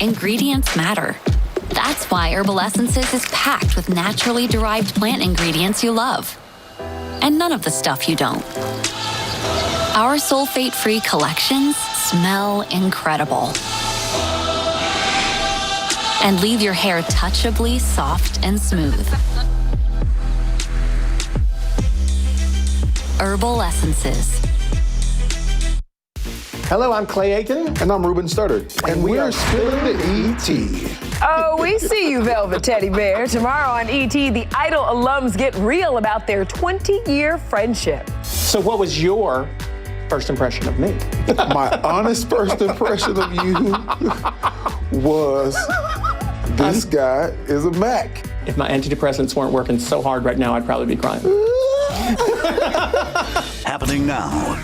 ingredients matter. That's why Herbal Essences is packed with naturally derived plant ingredients you love. And none of the stuff you don't. Our sulfate-free collections smell incredible. And leave your hair touchably soft and smooth. Herbal Essences. Hello, I'm Clay Aiken. And I'm Ruben Studdard. And we're spilling the ET. Oh, we see you, Velvet Teddy Bear. Tomorrow on ET, the Idol alums get real about their 20-year friendship. So what was your first impression of me? My honest first impression of you was, this guy is a Mac. If my antidepressants weren't working so hard right now, I'd probably be crying. Happening now.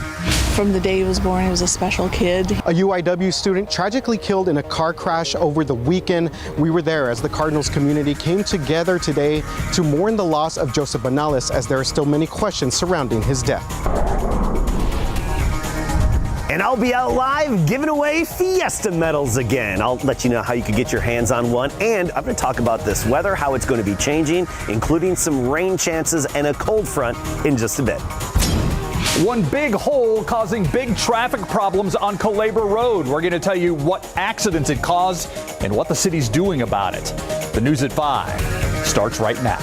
From the day he was born, he was a special kid. A UIW student tragically killed in a car crash over the weekend. We were there as the Cardinals community came together today to mourn the loss of Joseph Banales, as there are still many questions surrounding his death. And I'll be out live giving away Fiesta medals again. I'll let you know how you can get your hands on one. And I'm going to talk about this weather, how it's going to be changing, including some rain chances and a cold front in just a bit. One big hole causing big traffic problems on Calabar Road. We're going to tell you what accidents it caused and what the city's doing about it. The News at 5 starts right now.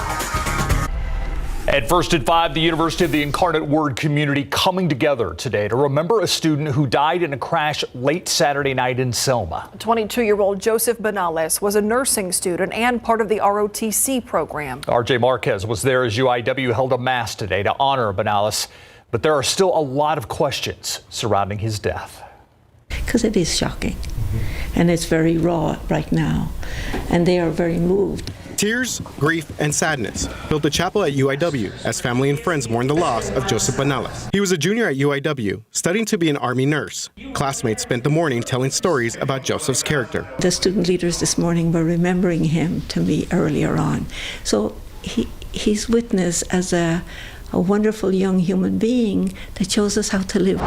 At First at 5, the University of the Incarnate Word community coming together today to remember a student who died in a crash late Saturday night in Selma. 22-year-old Joseph Banales was a nursing student and part of the ROTC program. RJ Marquez was there as UIW held a mass today to honor Banales, but there are still a lot of questions surrounding his death. Because it is shocking, and it's very raw right now, and they are very moved. Tears, grief, and sadness filled the chapel at UIW as family and friends mourned the loss of Joseph Banales. He was a junior at UIW, studying to be an Army nurse. Classmates spent the morning telling stories about Joseph's character. The student leaders this morning were remembering him to me earlier on. So he's witnessed as a wonderful young human being that shows us how to live.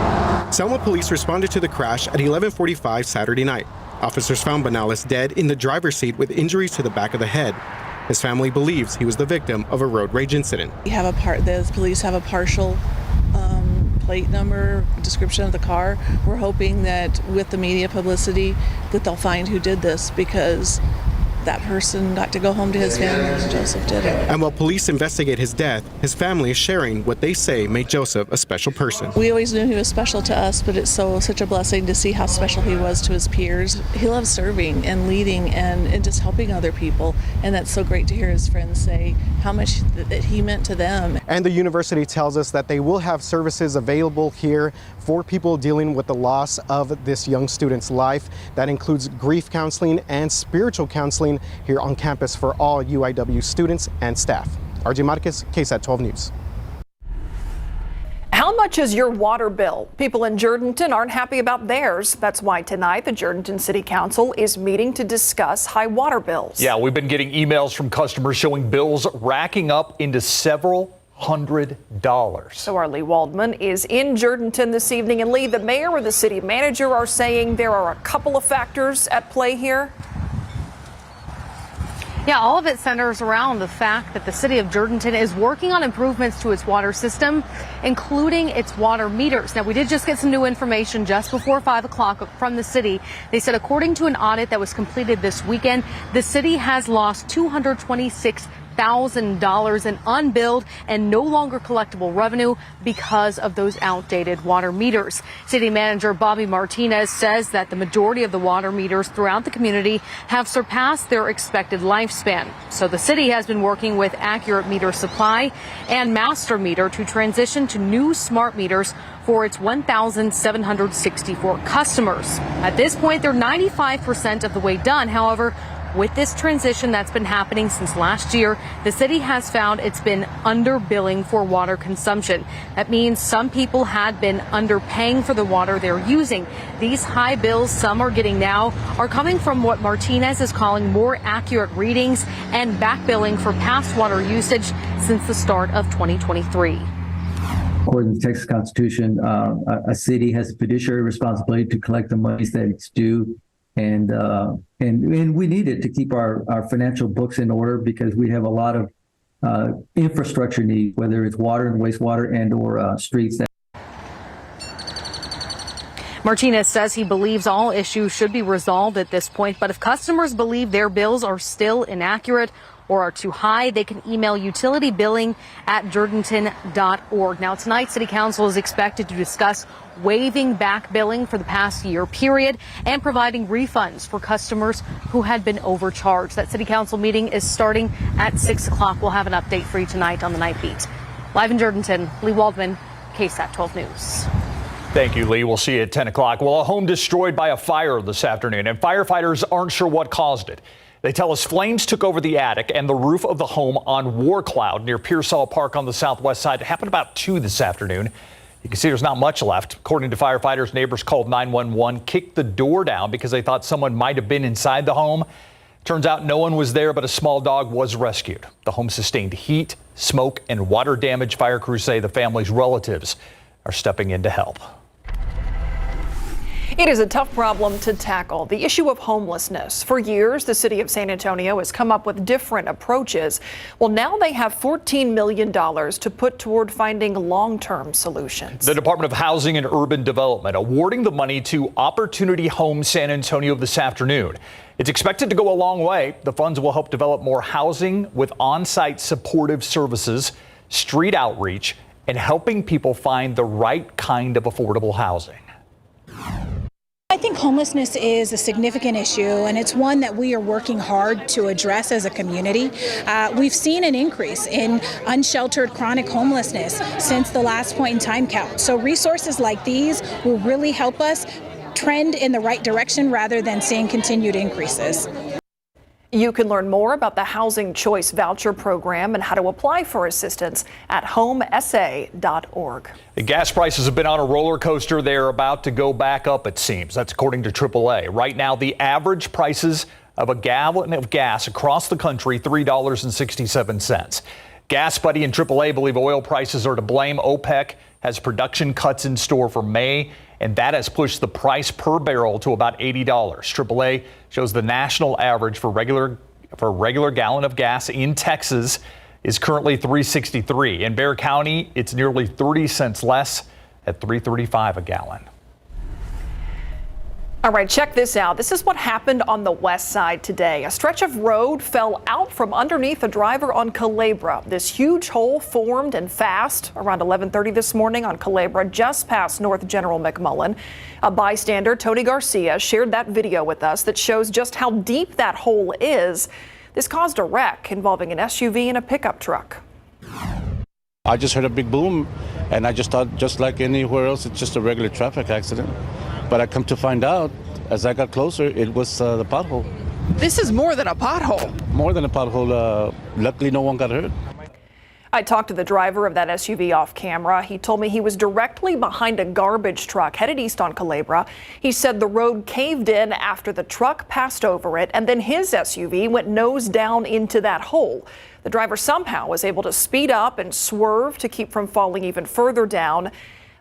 Selma police responded to the crash at 11:45 Saturday night. Officers found Banales dead in the driver's seat with injuries to the back of the head. His family believes he was the victim of a road rage incident. The police have a partial plate number, description of the car. We're hoping that with the media publicity that they'll find who did this, because that person got to go home to his family and Joseph did it. And while police investigate his death, his family is sharing what they say made Joseph a special person. We always knew he was special to us, but it's such a blessing to see how special he was to his peers. He loves serving and leading and just helping other people, and that's so great to hear his friends say how much that he meant to them. And the university tells us that they will have services available here for people dealing with the loss of this young student's life. That includes grief counseling and spiritual counseling here on campus for all UIW students and staff. RJ Marquez, KSAT 12 News. How much is your water bill? People in Jourdanton aren't happy about theirs. That's why tonight the Jourdanton City Council is meeting to discuss high water bills. Yeah, we've been getting emails from customers showing bills racking up into several $100. So our Lee Waldman is in Jourdanton this evening. And Lee, the mayor or the city manager are saying there are a couple of factors at play here. Yeah, all of it centers around the fact that the city of Jourdanton is working on improvements to its water system, including its water meters. Now, we did just get some new information just before 5 o'clock from the city. They said according to an audit that was completed this weekend, the city has lost $226,000 in unbilled and no longer collectible revenue because of those outdated water meters. City manager Bobby Martinez says that the majority of the water meters throughout the community have surpassed their expected lifespan. So the city has been working with Accurate Meter Supply and Master Meter to transition to new smart meters for its 1,764 customers. At this point, they're 95% of the way done. However, with this transition that's been happening since last year, the city has found it's been underbilling for water consumption. That means some people had been underpaying for the water they're using. These high bills some are getting now are coming from what Martinez is calling more accurate readings and back billing for past water usage since the start of 2023. According to the Texas Constitution, a city has a fiduciary responsibility to collect the monies that it's due, and And we need it to keep our financial books in order because we have a lot of infrastructure needs, whether it's water and wastewater and or streets. Martinez says he believes all issues should be resolved at this point, but if customers believe their bills are still inaccurate or are too high, they can email utilitybilling@jourdanton.org. Now, tonight, City Council is expected to discuss waiving back billing for the past year period and providing refunds for customers who had been overcharged. That City Council meeting is starting at 6 o'clock. We'll have an update for you tonight on the Night Beat. Live in Jourdanton, Lee Waldman, KSAT 12 News. Thank you, Lee. We'll see you at 10 o'clock. Well, a home destroyed by a fire this afternoon, and firefighters aren't sure what caused it. They tell us flames took over the attic and the roof of the home on War Cloud near Pearsall Park on the southwest side. It happened about 2 this afternoon. You can see there's not much left. According to firefighters, neighbors called 911, kicked the door down because they thought someone might have been inside the home. Turns out no one was there, but a small dog was rescued. The home sustained heat, smoke, and water damage. Fire crews say the family's relatives are stepping in to help. It is a tough problem to tackle, the issue of homelessness. For years, the city of San Antonio has come up with different approaches. Well, now they have $14 million to put toward finding long-term solutions. The Department of Housing and Urban Development awarding the money to Opportunity Home San Antonio this afternoon. It's expected to go a long way. The funds will help develop more housing with on-site supportive services, street outreach, and helping people find the right kind of affordable housing. I think homelessness is a significant issue, and it's one that we are working hard to address as a community. We've seen an increase in unsheltered chronic homelessness since the last point in time count. So resources like these will really help us trend in the right direction rather than seeing continued increases. You can learn more about the Housing Choice Voucher Program and how to apply for assistance at homesa.org. The gas prices have been on a roller coaster. They're about to go back up, it seems. That's according to AAA. Right now, the average prices of a gallon of gas across the country, $3.67. Gas Buddy and AAA believe oil prices are to blame. OPEC has production cuts in store for May, and that has pushed the price per barrel to about $80. AAA shows the national average for a regular gallon of gas in Texas is currently $3.63. In Bexar County, it's nearly 30 cents less at $3.35 a gallon. All right, check this out. This is what happened on the west side today. A stretch of road fell out from underneath a driver on Culebra. This huge hole formed and fast around 11:30 this morning on Culebra, just past North General McMullen. A bystander, Tony Garcia, shared that video with us that shows just how deep that hole is. This caused a wreck involving an SUV and a pickup truck. I just heard a big boom, and I just thought, just like anywhere else, it's just a regular traffic accident. But I come to find out, as I got closer, it was the pothole. This is more than a pothole. More than a pothole. Luckily, no one got hurt. I talked to the driver of that SUV off camera. He told me he was directly behind a garbage truck headed east on Culebra. He said the road caved in after the truck passed over it, and then his SUV went nose down into that hole. The driver somehow was able to speed up and swerve to keep from falling even further down.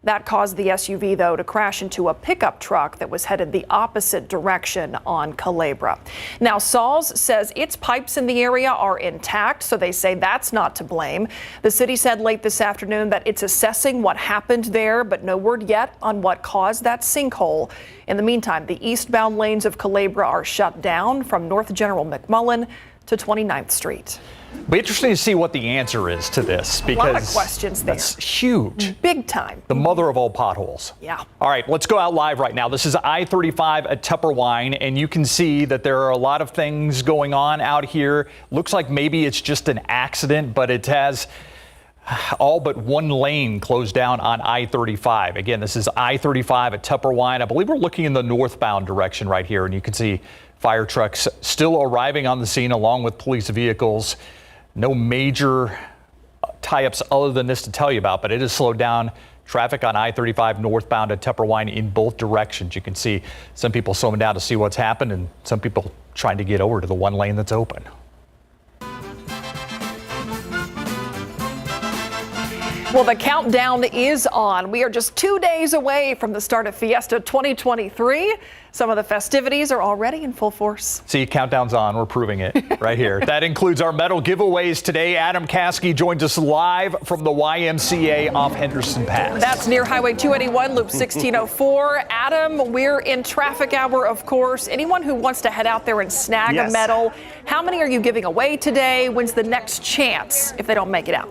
That caused the SUV, though, to crash into a pickup truck that was headed the opposite direction on Culebra. Now, Sauls says its pipes in the area are intact, so they say that's not to blame. The city said late this afternoon that it's assessing what happened there, but no word yet on what caused that sinkhole. In the meantime, the eastbound lanes of Culebra are shut down from North General McMullen to 29th Street. It'll be interesting to see what the answer is to this, because a lot of questions there. That's huge. Big time. The mother of all potholes. Yeah. All right, let's go out live right now. This is I-35 at Tupperwine, and you can see that there are a lot of things going on out here. Looks like maybe it's just an accident, but it has all but one lane closed down on I-35. Again, this is I-35 at Tupperwine. I believe we're looking in the northbound direction right here, and you can see fire trucks still arriving on the scene along with police vehicles. No major tie-ups other than this to tell you about, but it has slowed down traffic on I-35 northbound at Tupperwine in both directions. You can see some people slowing down to see what's happened and some people trying to get over to the one lane that's open. Well, the countdown is on. We are just 2 days away from the start of Fiesta 2023. Some of the festivities are already in full force. See, countdown's on. We're proving it right here. That includes our medal giveaways today. Adam Caskey joins us live from the YMCA off Henderson Pass. That's near Highway 281, Loop 1604. Adam, we're in traffic hour, of course. Anyone who wants to head out there and snag a medal, how many are you giving away today? When's the next chance if they don't make it out?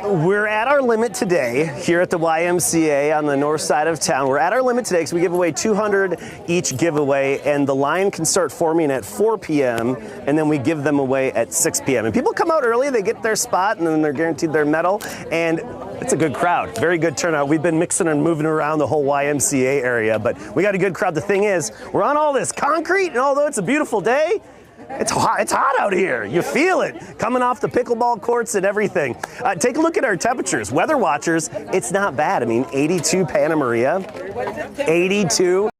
We're at our limit today here at the YMCA on the north side of town. We're at our limit today because we give away 200 each giveaway, and the line can start forming at 4 p.m. and then we give them away at 6 p.m. And people come out early, they get their spot, and then they're guaranteed their medal. And it's a good crowd, very good turnout. We've been mixing and moving around the whole YMCA area, but we got a good crowd. The thing is, we're on all this concrete, and although it's a beautiful day, it's hot out here. You feel it coming off the pickleball courts and everything. Take a look at our temperatures. Weather watchers, it's not bad. I mean, 82 Santa Maria, 82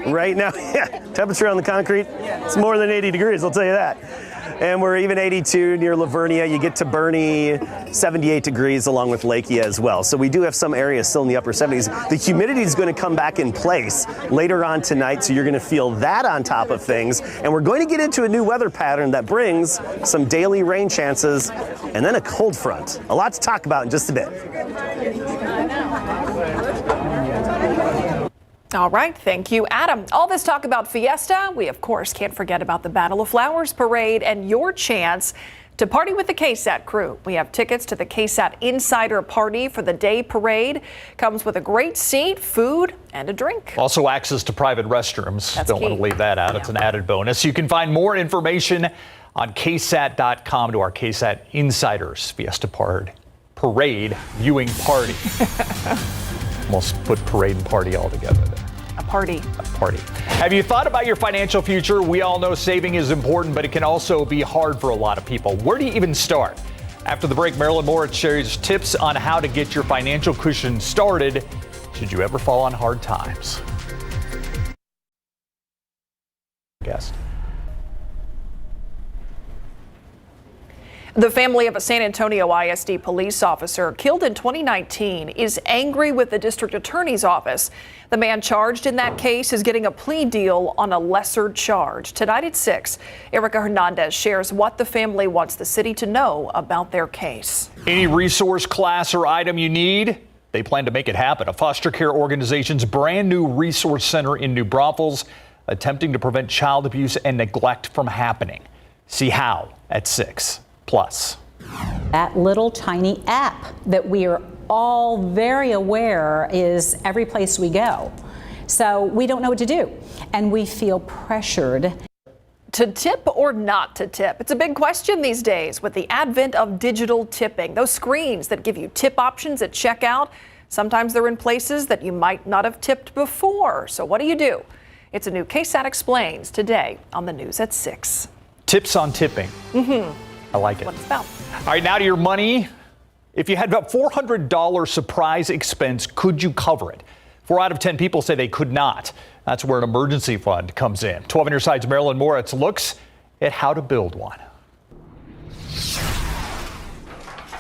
right now. Yeah, temperature on the concrete, it's more than 80 degrees, I'll tell you that. And we're even 82 near Lavernia. You get to Bernie, 78 degrees along with Lakea as well. So we do have some areas still in the upper 70s. The humidity is going to come back in place later on tonight, so you're going to feel that on top of things. And we're going to get into a new weather pattern that brings some daily rain chances and then a cold front. A lot to talk about in just a bit. All right. Thank you, Adam. All this talk about Fiesta. We, of course, can't forget about the Battle of Flowers Parade and your chance to party with the KSAT crew. We have tickets to the KSAT Insider Party for the day parade. Comes with a great seat, food, and a drink. Also access to private restrooms. That's Don't key. want to leave that out. It's an added bonus. You can find more information on KSAT.com to our KSAT Insiders Fiesta Parade viewing party. Almost put parade and party all together there. A party. Have you thought about your financial future? We all know saving is important, but it can also be hard for a lot of people. Where do you even start? After the break, Marilyn Moritz shares tips on how to get your financial cushion started should you ever fall on hard times. Guest. The family of a San Antonio ISD police officer killed in 2019 is angry with the district attorney's office. The man charged in that case is getting a plea deal on a lesser charge. Tonight at 6, Erica Hernandez shares what the family wants the city to know about their case. Any resource, class, or item you need, they plan to make it happen. A foster care organization's brand new resource center in New Braunfels, attempting to prevent child abuse and neglect from happening. See how at 6. Plus. That little tiny app that we are all very aware is every place we go. So we don't know what to do, and we feel pressured. To tip or not to tip? It's a big question these days with the advent of digital tipping. Those screens that give you tip options at checkout, sometimes they're in places that you might not have tipped before. So what do you do? It's a new KSAT Explains today on the news at 6. Tips on tipping. I like it. What it's about. All right, now to your money. If you had about $400 surprise expense, could you cover it? 4 out of 10 people say they could not. That's where an emergency fund comes in. 12 on your side's Marilyn Moritz looks at how to build one.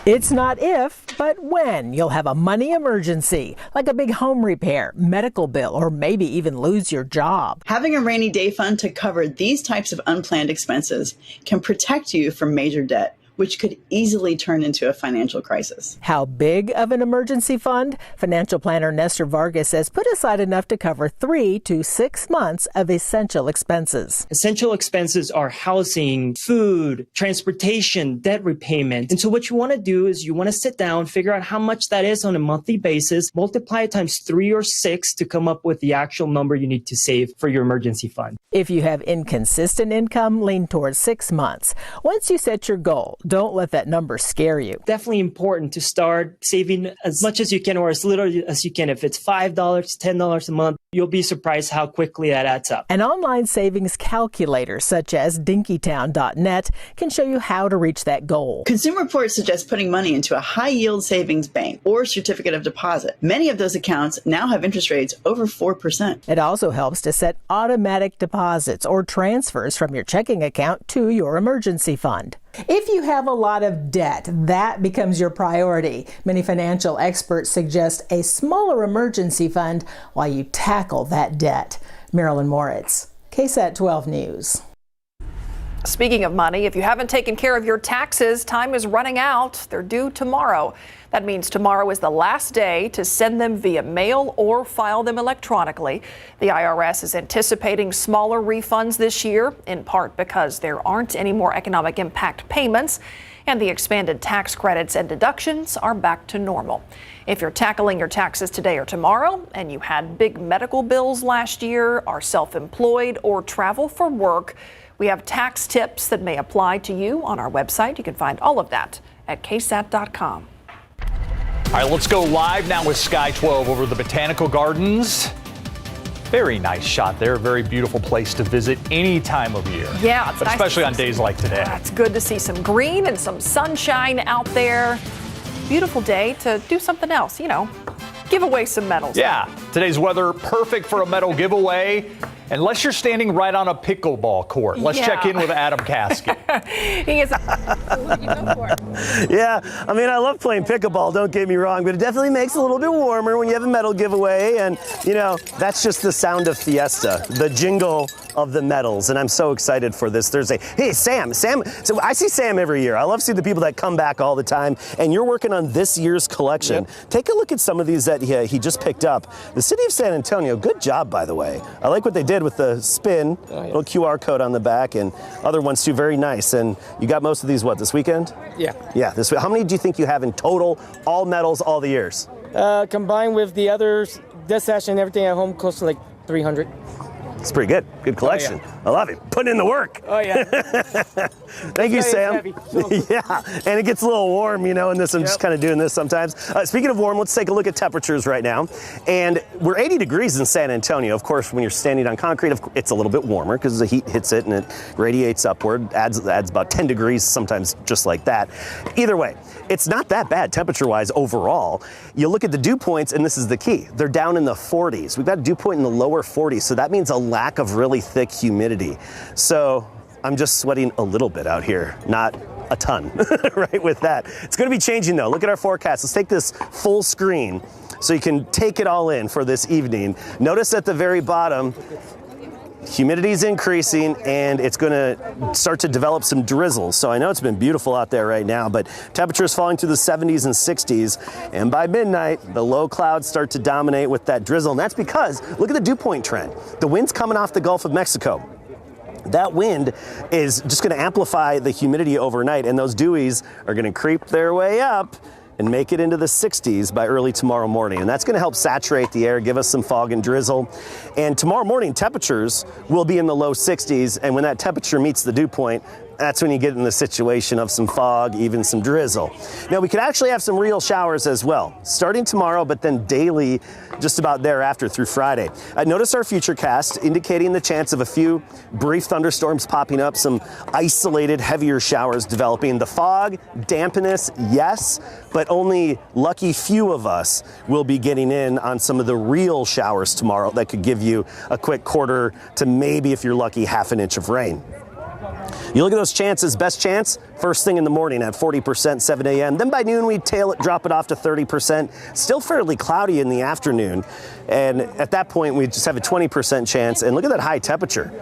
It's not if, but when you'll have a money emergency, like a big home repair, medical bill, or maybe even lose your job. Having a rainy day fund to cover these types of unplanned expenses can protect you from major debt, which could easily turn into a financial crisis. How big of an emergency fund? Financial planner Nestor Vargas says put aside enough to cover 3 to 6 months of essential expenses. Essential expenses are housing, food, transportation, debt repayment. And so what you want to do is you want to sit down, figure out how much that is on a monthly basis, multiply it times 3 or 6 to come up with the actual number you need to save for your emergency fund. If you have inconsistent income, lean towards 6 months. Once you set your goal, don't let that number scare you. Definitely important to start saving as much as you can or as little as you can. If it's $5, $10 a month, you'll be surprised how quickly that adds up. An online savings calculator such as dinkytown.net can show you how to reach that goal. Consumer Reports suggest putting money into a high-yield savings bank or certificate of deposit. Many of those accounts now have interest rates over 4%. It also helps to set automatic deposits or transfers from your checking account to your emergency fund. If you have a lot of debt, that becomes your priority. Many financial experts suggest a smaller emergency fund while you tackle that debt. Marilyn Moritz, KSAT 12 News. Speaking of money, if you haven't taken care of your taxes, time is running out. They're due tomorrow. That means tomorrow is the last day to send them via mail or file them electronically. The IRS is anticipating smaller refunds this year, in part because there aren't any more economic impact payments, and the expanded tax credits and deductions are back to normal. If you're tackling your taxes today or tomorrow, and you had big medical bills last year, are self-employed, or travel for work, we have tax tips that may apply to you on our website. You can find all of that at ksat.com. All right, let's go live now with Sky 12 over the Botanical Gardens. Very nice shot there. Very beautiful place to visit any time of year. Yeah, it's but nice especially on days like today. It's good to see some green and some sunshine out there. Beautiful day to do something else, give away some medals. Yeah, today's weather perfect for a medal giveaway. Unless you're standing right on a pickleball court. Let's check in with Adam Caskett. He is. Yeah, I mean, I love playing pickleball, don't get me wrong, but it definitely makes it a little bit warmer when you have a medal giveaway. And, that's just the sound of Fiesta, the jingle of the medals. And I'm so excited for this Thursday. Hey, Sam, so I see Sam every year. I love seeing the people that come back all the time. And you're working on this year's collection. Yep. Take a look at some of these that he just picked up. The city of San Antonio, good job, by the way. I like what they did with the spin, little QR code on the back, and other ones too, very nice. And you got most of these, this weekend? Yeah. Yeah, this week. How many do you think you have in total, all medals, all the years? Combined with the others, this session and everything at home, close to like 300. It's pretty good. Good collection. Oh, yeah. I love it. Putting in the work. Oh, yeah. Thank you, Sam. Yeah, and it gets a little warm, in this. I'm just kind of doing this sometimes. Speaking of warm, let's take a look at temperatures right now. And we're 80 degrees in San Antonio. Of course, when you're standing on concrete, it's a little bit warmer because the heat hits it and it radiates upward, adds about 10 degrees sometimes just like that. Either way, it's not that bad temperature-wise overall. You look at the dew points, and this is the key. They're down in the 40s. We've got a dew point in the lower 40s, so that means a lack of really thick humidity. So I'm just sweating a little bit out here, not a ton, right, with that. It's going to be changing, though. Look at our forecast. Let's take this full screen so you can take it all in for this evening. Notice at the very bottom, humidity is increasing, and it's going to start to develop some drizzle. So I know it's been beautiful out there right now, but temperatures falling to the 70s and 60s. And by midnight, the low clouds start to dominate with that drizzle. And that's because, look at the dew point trend. The wind's coming off the Gulf of Mexico. That wind is just going to amplify the humidity overnight, and those dewies are going to creep their way up and make it into the 60s by early tomorrow morning. And that's going to help saturate the air, give us some fog and drizzle. And tomorrow morning, temperatures will be in the low 60s. And when that temperature meets the dew point, that's when you get in the situation of some fog, even some drizzle. Now, we could actually have some real showers as well, starting tomorrow, but then daily just about thereafter through Friday. Notice our futurecast indicating the chance of a few brief thunderstorms popping up, some isolated heavier showers developing. The fog, dampness, yes, but only lucky few of us will be getting in on some of the real showers tomorrow that could give you a quick quarter to maybe, if you're lucky, half an inch of rain. You look at those chances, best chance, first thing in the morning at 40%, 7 a.m. Then by noon, we drop it off to 30%. Still fairly cloudy in the afternoon. And at that point, we just have a 20% chance. And look at that high temperature.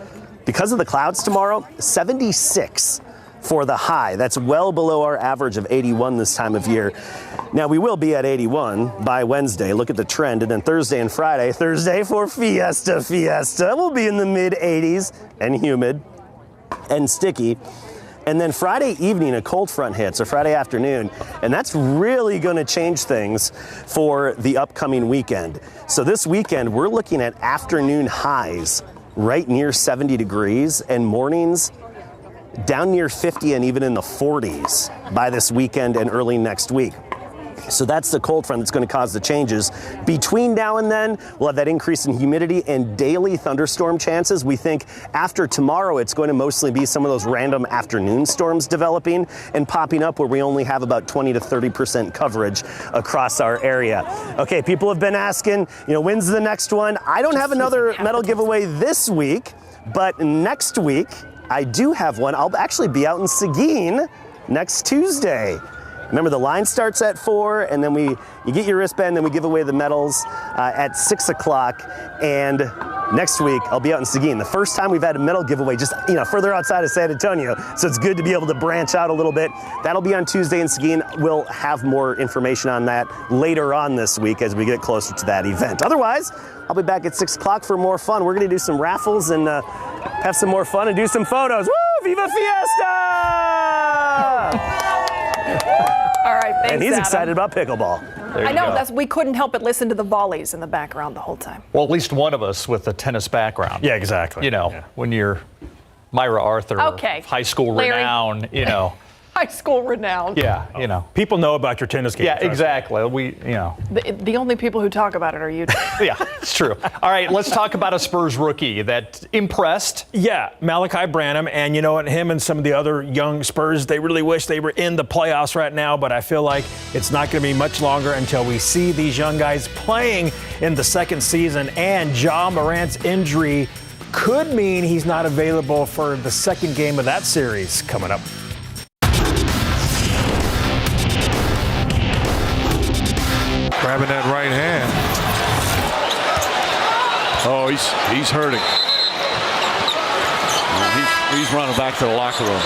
Because of the clouds tomorrow, 76 for the high. That's well below our average of 81 this time of year. Now, we will be at 81 by Wednesday. Look at the trend. And then Thursday and Friday. Thursday for Fiesta. We'll be in the mid-80s and humid and sticky. And then Friday evening, a cold front hits, or Friday afternoon, and that's really going to change things for the upcoming weekend. So this weekend, we're looking at afternoon highs right near 70 degrees and mornings down near 50 and even in the 40s by this weekend and early next week. So that's the cold front that's going to cause the changes. Between now and then, we'll have that increase in humidity and daily thunderstorm chances. We think after tomorrow, it's going to mostly be some of those random afternoon storms developing and popping up where we only have about 20 to 30% coverage across our area. Okay, people have been asking, when's the next one? I don't have another medal giveaway this week, But next week, I do have one. I'll actually be out in Seguin next Tuesday. Remember, the line starts at 4, and then you get your wristband, then we give away the medals at 6 o'clock. And next week, I'll be out in Seguin. The first time we've had a medal giveaway, just further outside of San Antonio. So it's good to be able to branch out a little bit. That'll be on Tuesday in Seguin. We'll have more information on that later on this week as we get closer to that event. Otherwise, I'll be back at 6 o'clock for more fun. We're going to do some raffles and have some more fun and do some photos. Woo! Viva Fiesta! All right, thanks, And he's Adam. excited about pickleball. I know, we couldn't help but listen to the volleys in the background the whole time. Well, at least one of us with a tennis background. Yeah, exactly. When you're Myra Arthur, Okay. high school Larry. renown, High school renown. Yeah, People know about your tennis game. Yeah, exactly. The only people who talk about it are you. Yeah, it's true. All right, let's talk about a Spurs rookie that impressed. Yeah, Malachi Branham, and you know what, him and some of the other young Spurs, they really wish they were in the playoffs right now, but I feel like it's not going to be much longer until we see these young guys playing in the second season, and Ja Morant's injury could mean he's not available for the second game of that series coming up. Grabbing that right hand. Oh, he's hurting. He's running back to the locker room.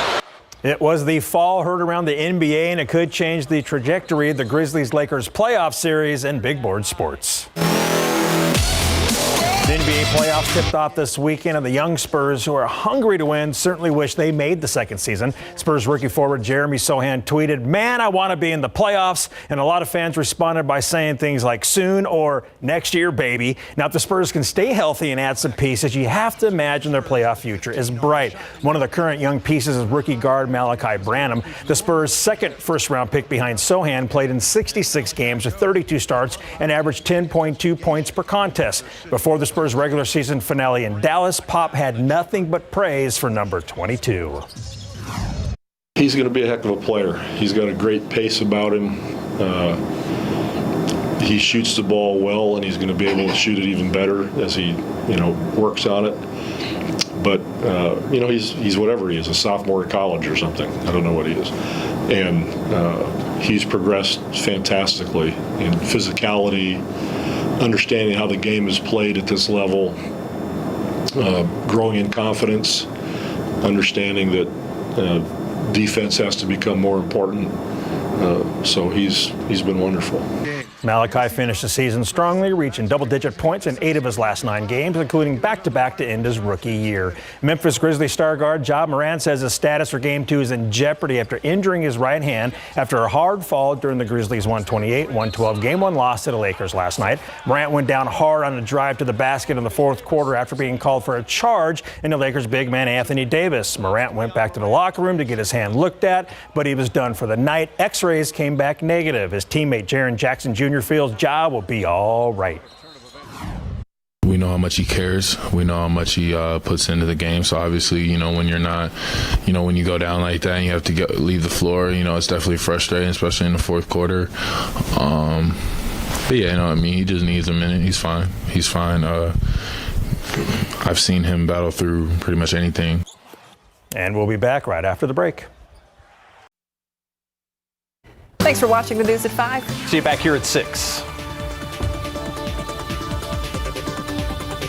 It was the fall heard around the NBA, and it could change the trajectory of the Grizzlies-Lakers playoff series in big board sports. The NBA playoffs tipped off this weekend, and the young Spurs, who are hungry to win, certainly wish they made the second season. Spurs rookie forward Jeremy Sohan tweeted, "Man, I want to be in the playoffs," and a lot of fans responded by saying things like soon or next year, baby. Now, if the Spurs can stay healthy and add some pieces, you have to imagine their playoff future is bright. One of the current young pieces is rookie guard Malachi Branham. The Spurs' second first-round pick behind Sohan played in 66 games with 32 starts and averaged 10.2 points per contest. Before the Spurs' regular season finale in Dallas, Pop had nothing but praise for number 22. He's going to be a heck of a player. He's got a great pace about him. He shoots the ball well, and he's going to be able to shoot it even better as he, works on it. But he's whatever he is, a sophomore in college or something. I don't know what he is, and he's progressed fantastically in physicality, understanding how the game is played at this level, growing in confidence, understanding that defense has to become more important. So he's been wonderful. Malachi finished the season strongly, reaching double-digit points in 8 of his last 9 games, including back-to-back to end his rookie year. Memphis Grizzlies star guard Ja Morant says his status for Game 2 is in jeopardy after injuring his right hand after a hard fall during the Grizzlies' 128-112 Game 1 loss to the Lakers last night. Morant went down hard on a drive to the basket in the fourth quarter after being called for a charge in the Lakers' big man Anthony Davis. Morant went back to the locker room to get his hand looked at, but he was done for the night. X-rays came back negative. His teammate Jaren Jackson Jr. feels Ja will be all right. We know how much he cares. We know how much he puts into the game. So obviously, when you're not, when you go down like that and you have to leave the floor, it's definitely frustrating, especially in the fourth quarter. But yeah, he just needs a minute. He's fine. He's fine. I've seen him battle through pretty much anything. And we'll be back right after the break. Thanks for watching the News at 5. See you back here at 6.